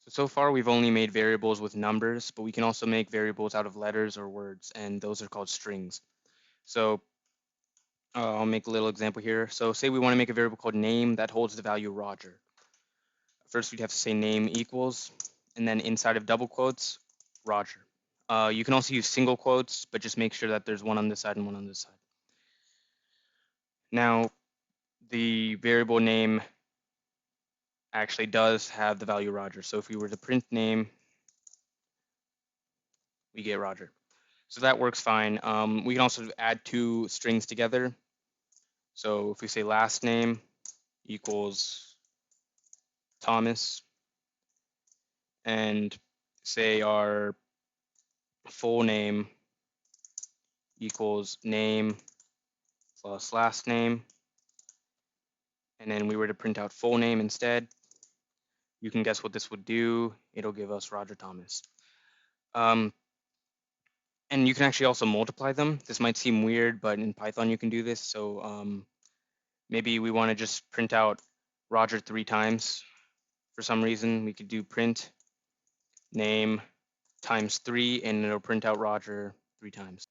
So far we've only made variables with numbers, but we can also make variables out of letters or words, and those are called strings. So I'll make a little example here. So say we want to make a variable called name that holds the value Roger. First we'd have to say name equals, and then inside of double quotes, Roger. You can also use single quotes, but just make sure that there's one on this side and one on this side. Now, the variable name actually does have the value Roger. So if we were to print name, we get Roger. So that works fine. We can also add two strings together. So if we say last name equals Thomas, and say our full name equals name plus last name, and then we were to print out full name instead, you can guess what this would do. It'll give us Roger Thomas. And you can actually also multiply them. This might seem weird, but in Python you can do this. So maybe we want to just print out Roger 3 times. For some reason, we could do print name times 3, and it'll print out Roger 3 times.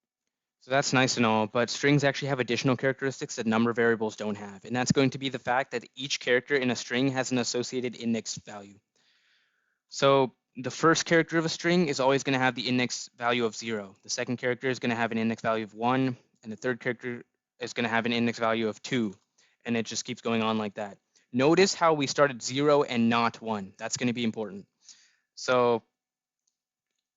So that's nice and all, but strings actually have additional characteristics that number variables don't have, and that's going to be the fact that each character in a string has an associated index value. So the first character of a string is always going to have the index value of 0. The second character is going to have an index value of 1, and the third character is going to have an index value of 2, and it just keeps going on like that. Notice how we started 0 and not 1. That's going to be important. So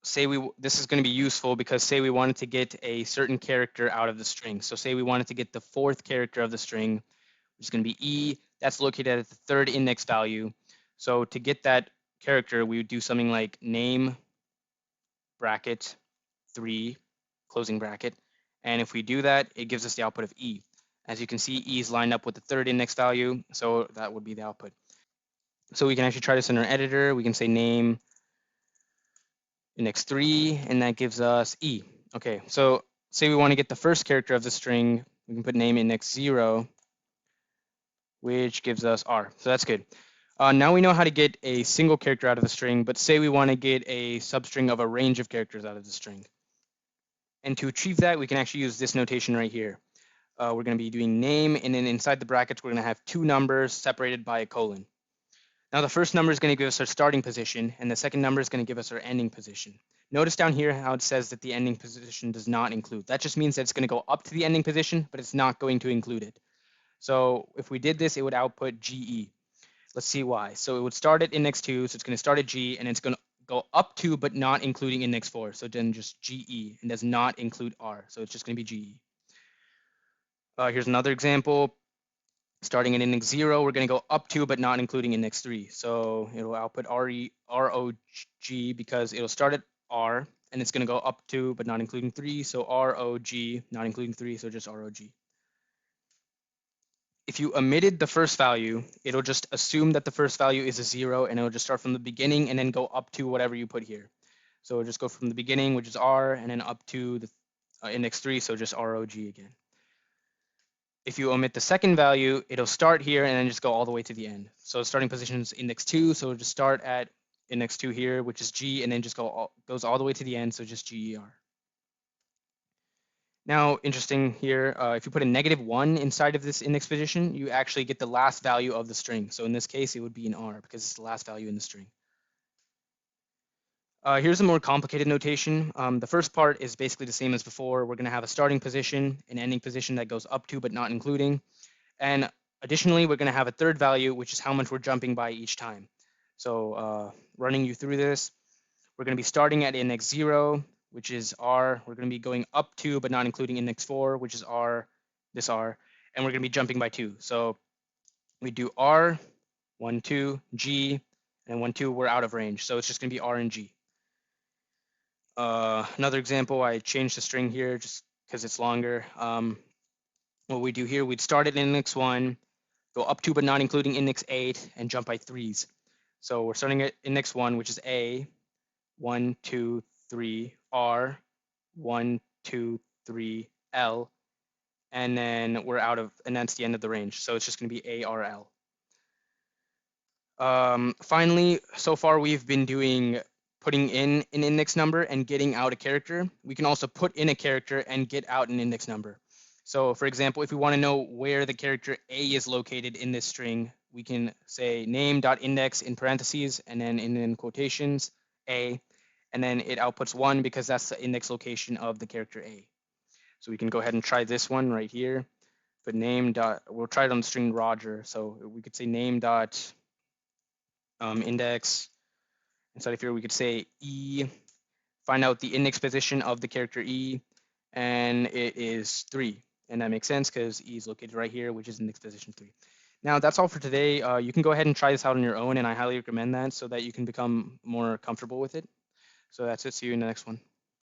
this is going to be useful because say we wanted to get a certain character out of the string. So say we wanted to get the fourth character of the string, which is going to be E. That's located at the third index value. So to get that character, we would do something like name bracket 3 closing bracket. And if we do that, it gives us the output of E. As you can see, E is lined up with the third index value, so that would be the output. So we can actually try this in our editor. We can say name index 3, and that gives us E. Okay, so say we want to get the first character of the string, we can put name index 0, which gives us R. So that's good. Now we know how to get a single character out of the string, but say we want to get a substring of a range of characters out of the string. And to achieve that, we can actually use this notation right here. We're going to be doing name, and then inside the brackets, we're going to have two numbers separated by a colon. Now the first number is going to give us our starting position, and the second number is going to give us our ending position. Notice down here how it says that the ending position does not include. That just means that it's going to go up to the ending position, but it's not going to include it. So if we did this, it would output GE. Let's see why. So it would start at index 2, so it's going to start at G, and it's going to go up to, but not including index 4. So then just GE, and does not include R. So it's just going to be GE. Here's another example. Starting at index 0, we're going to go up to, but not including index 3. So it'll output ROG because it'll start at R, and it's going to go up to, but not including 3. So ROG, not including 3, so just ROG. If you omitted the first value, it'll just assume that the first value is a 0, and it'll just start from the beginning and then go up to whatever you put here. So it'll just go from the beginning, which is R, and then up to the index 3, so just ROG again. If you omit the second value, it'll start here and then just go all the way to the end. So starting position is index 2, so it'll just start at index 2 here, which is G, and then just goes all the way to the end, so just GER. Now, interesting here, if you put a -1 inside of this index position, you actually get the last value of the string. So in this case, it would be an R because it's the last value in the string. Here's a more complicated notation. The first part is basically the same as before. We're going to have a starting position, an ending position that goes up to but not including. And additionally, we're going to have a third value, which is how much we're jumping by each time. So running you through this, we're going to be starting at index 0, which is R. We're going to be going up to but not including index 4, which is R, this R. And we're going to be jumping by 2. So we do R, 1, 2, G, and 1, 2, we're out of range. So it's just going to be R and G. Another example, I changed the string here just because it's longer. What we do here, we'd start at index 1, go up to but not including index 8, and jump by 3s. So we're starting at index 1, which is A, 1, 2, 3, R, 1, 2, 3, L, and then we're out of, and that's the end of the range. So it's just going to be ARL. Finally, so far we've been doing putting in an index number and getting out a character. We can also put in a character and get out an index number. So for example, if we want to know where the character A is located in this string, we can say name.index in parentheses and then in quotations A, and then it outputs 1 because that's the index location of the character A. So we can go ahead and try this one right here. Put name dot, we'll try it on the string Roger. So we could say name dot index. Inside of here, we could say E, find out the index position of the character E, and it is 3. And that makes sense because E is located right here, which is index position 3. Now, that's all for today. You can go ahead and try this out on your own, and I highly recommend that so that you can become more comfortable with it. So that's it. See you in the next one.